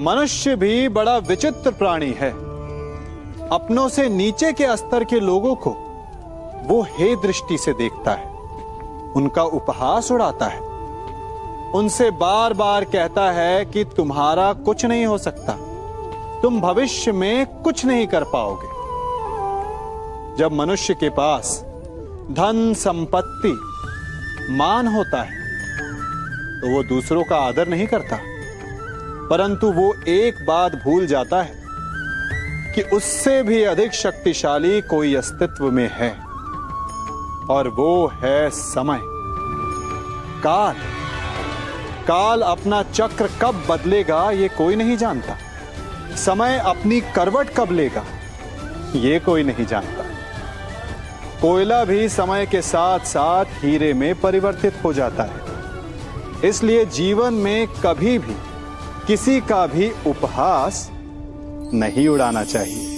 मनुष्य भी बड़ा विचित्र प्राणी है। अपनों से नीचे के स्तर के लोगों को वो हे दृष्टि से देखता है, उनका उपहास उड़ाता है, उनसे बार बार कहता है कि तुम्हारा कुछ नहीं हो सकता, तुम भविष्य में कुछ नहीं कर पाओगे। जब मनुष्य के पास धन, संपत्ति, मान होता है तो वो दूसरों का आदर नहीं करता, परंतु वो एक बात भूल जाता है कि उससे भी अधिक शक्तिशाली कोई अस्तित्व में है, और वो है समय। काल काल अपना चक्र कब बदलेगा ये कोई नहीं जानता। समय अपनी करवट कब लेगा ये कोई नहीं जानता। कोयला भी समय के साथ साथ हीरे में परिवर्तित हो जाता है। इसलिए जीवन में कभी भी किसी का भी उपहास नहीं उड़ाना चाहिए।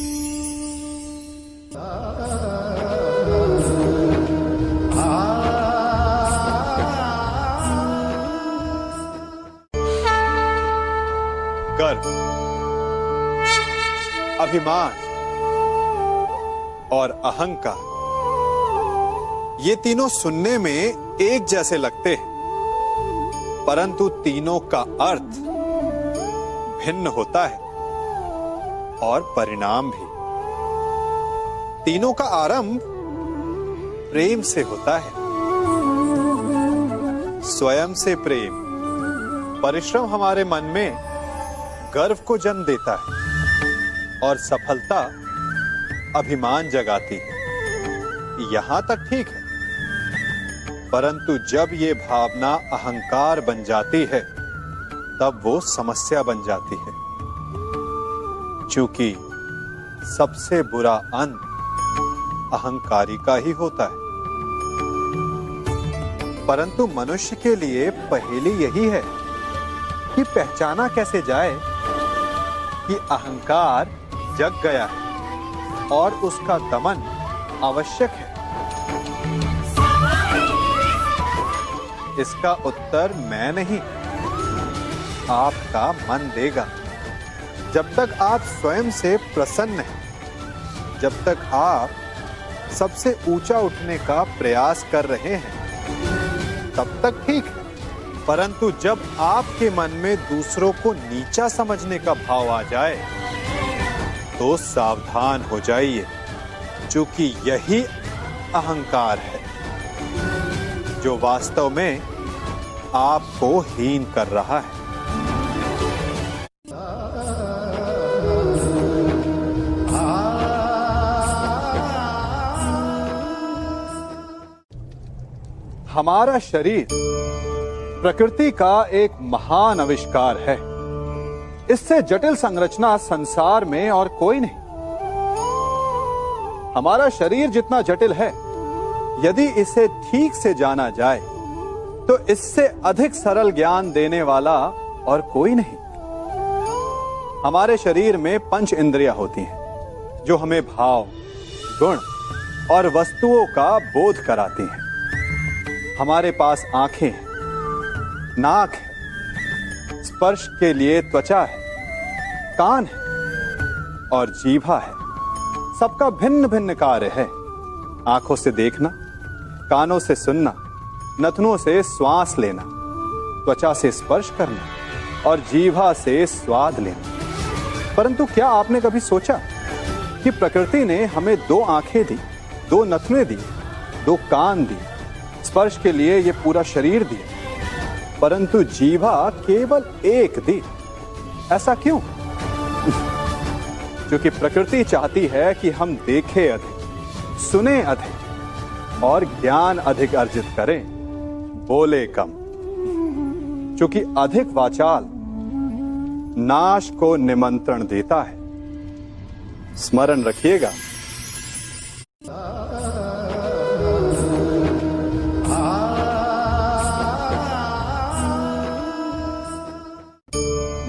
गर्व, अभिमान और अहंकार, ये तीनों सुनने में एक जैसे लगते हैं, परंतु तीनों का अर्थ भिन्न होता है और परिणाम भी। तीनों का आरंभ प्रेम से होता है। स्वयं से प्रेम, परिश्रम हमारे मन में गर्व को जन्म देता है और सफलता अभिमान जगाती है। यहां तक ठीक है, परंतु जब ये भावना अहंकार बन जाती है तब वो समस्या बन जाती है, क्योंकि सबसे बुरा अंत अहंकारी का ही होता है। परंतु मनुष्य के लिए पहेली यही है कि पहचाना कैसे जाए कि अहंकार जग गया है और उसका दमन आवश्यक है। इसका उत्तर मैं नहीं, आपका मन देगा। जब तक आप स्वयं से प्रसन्न हैं, जब तक आप सबसे ऊंचा उठने का प्रयास कर रहे हैं, तब तक ठीक है। परंतु जब आपके मन में दूसरों को नीचा समझने का भाव आ जाए तो सावधान हो जाइए, क्योंकि यही अहंकार है जो वास्तव में आपको हीन कर रहा है। हमारा शरीर प्रकृति का एक महान आविष्कार है। इससे जटिल संरचना संसार में और कोई नहीं। हमारा शरीर जितना जटिल है, यदि इसे ठीक से जाना जाए तो इससे अधिक सरल ज्ञान देने वाला और कोई नहीं। हमारे शरीर में पंच इंद्रियां होती हैं जो हमें भाव, गुण और वस्तुओं का बोध कराती हैं। हमारे पास आंखें हैं, नाक है, स्पर्श के लिए त्वचा है, कान है और जीभा है। सबका भिन्न भिन्न कार्य है। आंखों से देखना, कानों से सुनना, नथनों से श्वास लेना, त्वचा से स्पर्श करना और जीभा से स्वाद लेना। परंतु क्या आपने कभी सोचा कि प्रकृति ने हमें 2 आंखें दी, 2 नथने दी, 2 कान दी, स्पर्श के लिए ये पूरा शरीर दिया, परंतु जीभा केवल 1 दी? ऐसा क्यों? क्योंकि प्रकृति चाहती है कि हम देखें अधिक, सुने अधिक और ज्ञान अधिक अर्जित करें, बोले कम। क्योंकि अधिक वाचाल नाश को निमंत्रण देता है। स्मरण रखिएगा।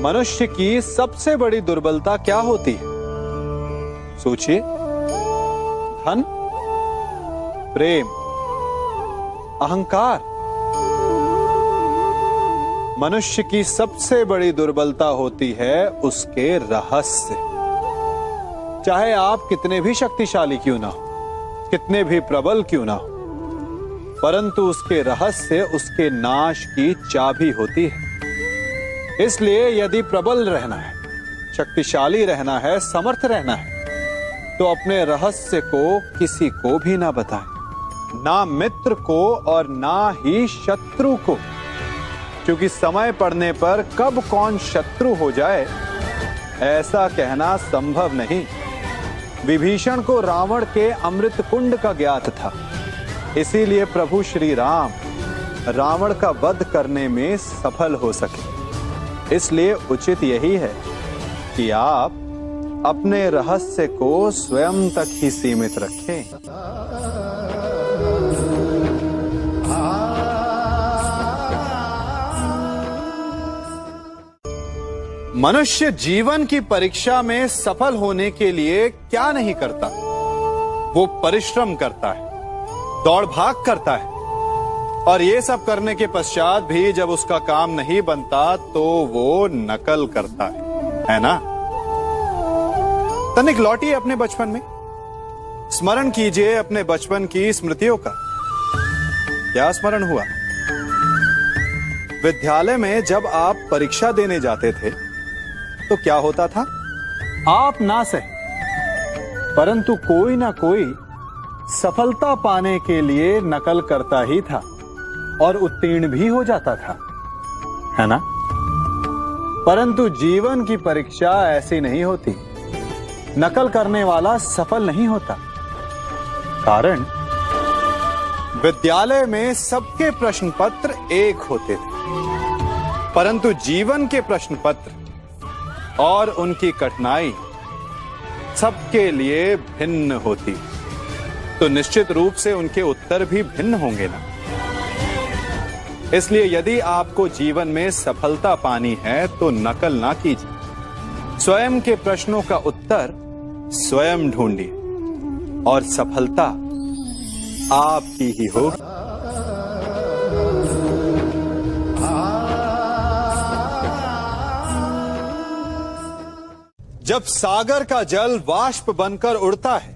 मनुष्य की सबसे बड़ी दुर्बलता क्या होती है? सोचिए। धन, प्रेम, अहंकार। मनुष्य की सबसे बड़ी दुर्बलता होती है उसके रहस्य। चाहे आप कितने भी शक्तिशाली क्यों ना हो, कितने भी प्रबल क्यों ना हो, परंतु उसके रहस्य उसके नाश की चाबी होती है। इसलिए यदि प्रबल रहना है, शक्तिशाली रहना है, समर्थ रहना है, तो अपने रहस्य को किसी को भी ना बताएं, ना मित्र को और ना ही शत्रु को, क्योंकि समय पड़ने पर कब कौन शत्रु हो जाए ऐसा कहना संभव नहीं। विभीषण को रावण के अमृत कुंड का ज्ञात था, इसीलिए प्रभु श्री राम रावण का वध करने में सफल हो सके। इसलिए उचित यही है कि आप अपने रहस्य को स्वयं तक ही सीमित रखें। मनुष्य जीवन की परीक्षा में सफल होने के लिए क्या नहीं करता? वो परिश्रम करता है, दौड़ भाग करता है, और ये सब करने के पश्चात भी जब उसका काम नहीं बनता तो वो नकल करता है ना? तनिक लौटिए अपने बचपन में, स्मरण कीजिए अपने बचपन की स्मृतियों का। क्या स्मरण हुआ? विद्यालय में जब आप परीक्षा देने जाते थे तो क्या होता था? आप ना सहे, परंतु कोई ना कोई सफलता पाने के लिए नकल करता ही था और उत्तीर्ण भी हो जाता था, है ना? परंतु जीवन की परीक्षा ऐसी नहीं होती। नकल करने वाला सफल नहीं होता। कारण विद्यालय में सबके प्रश्न पत्र एक होते थे, परंतु जीवन के प्रश्न पत्र और उनकी कठिनाई सबके लिए भिन्न होती, तो निश्चित रूप से उनके उत्तर भी भिन्न होंगे ना। इसलिए यदि आपको जीवन में सफलता पानी है तो नकल ना कीजिए, स्वयं के प्रश्नों का उत्तर स्वयं ढूंढिए और सफलता आपकी ही होगी। जब सागर का जल वाष्प बनकर उड़ता है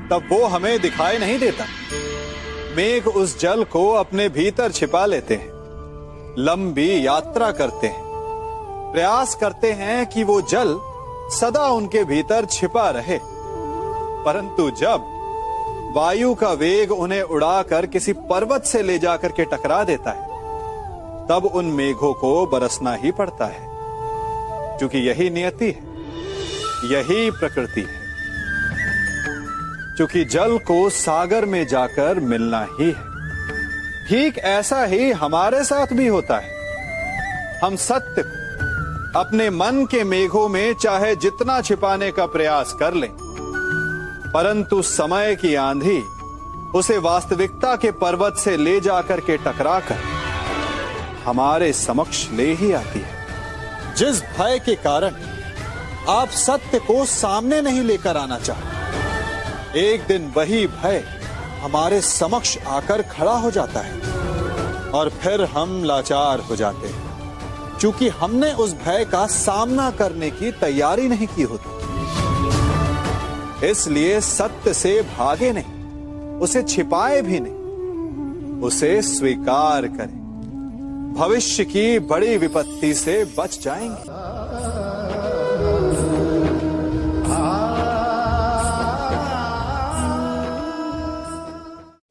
तब वो हमें दिखाई नहीं देता। मेघ उस जल को अपने भीतर छिपा लेते हैं, लंबी यात्रा करते हैं, प्रयास करते हैं कि वो जल सदा उनके भीतर छिपा रहे, परंतु जब वायु का वेग उन्हें उड़ाकर किसी पर्वत से ले जाकर के टकरा देता है तब उन मेघों को बरसना ही पड़ता है, क्योंकि यही नियति है, यही प्रकृति है। क्योंकि जल को सागर में जाकर मिलना ही है। ठीक ऐसा ही हमारे साथ भी होता है। हम सत्य को अपने मन के मेघों में चाहे जितना छिपाने का प्रयास कर लें, परंतु समय की आंधी उसे वास्तविकता के पर्वत से ले जाकर के टकराकर हमारे समक्ष ले ही आती है। जिस भय के कारण आप सत्य को सामने नहीं लेकर आना चाहते, एक दिन वही भय हमारे समक्ष आकर खड़ा हो जाता है और फिर हम लाचार हो जाते हैं, क्योंकि हमने उस भय का सामना करने की तैयारी नहीं की होती। इसलिए सत्य से भागे नहीं, उसे छिपाए भी नहीं, उसे स्वीकार करें। भविष्य की बड़ी विपत्ति से बच जाएंगे।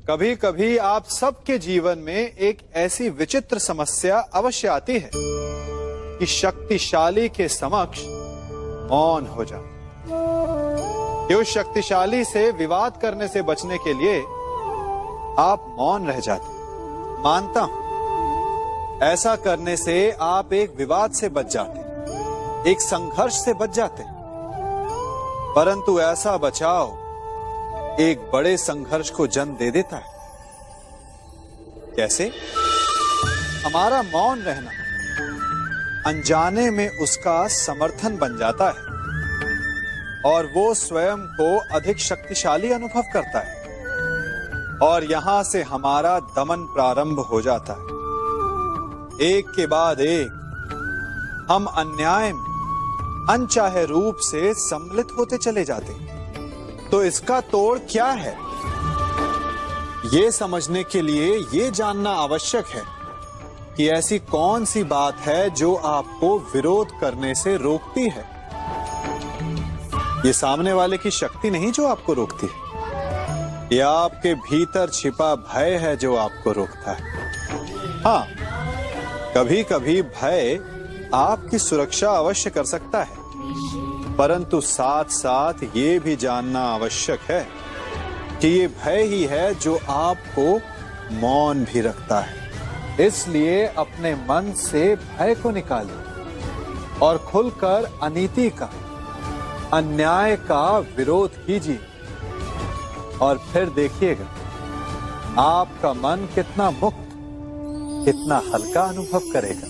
कभी कभी आप सबके जीवन में एक ऐसी विचित्र समस्या अवश्य आती है कि शक्तिशाली के समक्ष मौन हो जाओ। कि उस शक्तिशाली से विवाद करने से बचने के लिए आप मौन रह जाते। मानता हूं ऐसा करने से आप एक विवाद से बच जाते, एक संघर्ष से बच जाते, परंतु ऐसा बचाव एक बड़े संघर्ष को जन्म दे देता है। कैसे? हमारा मौन रहना अनजाने में उसका समर्थन बन जाता है और वो स्वयं को अधिक शक्तिशाली अनुभव करता है और यहां से हमारा दमन प्रारंभ हो जाता है। एक के बाद एक हम अन्याय में अनचाहे रूप से सम्मिलित होते चले जाते। तो इसका तोड़ क्या है? ये समझने के लिए ये जानना आवश्यक है कि ऐसी कौन सी बात है जो आपको विरोध करने से रोकती है। ये सामने वाले की शक्ति नहीं जो आपको रोकती है, यह आपके भीतर छिपा भय है जो आपको रोकता है। हाँ, कभी कभी भय आपकी सुरक्षा अवश्य कर सकता है, परंतु साथ साथ ये भी जानना आवश्यक है कि ये भय ही है जो आपको मौन भी रखता है। इसलिए अपने मन से भय को निकालिए और खुलकर अनीति का, अन्याय का विरोध कीजिए, और फिर देखिएगा आपका मन कितना मुक्त, कितना हल्का अनुभव करेगा।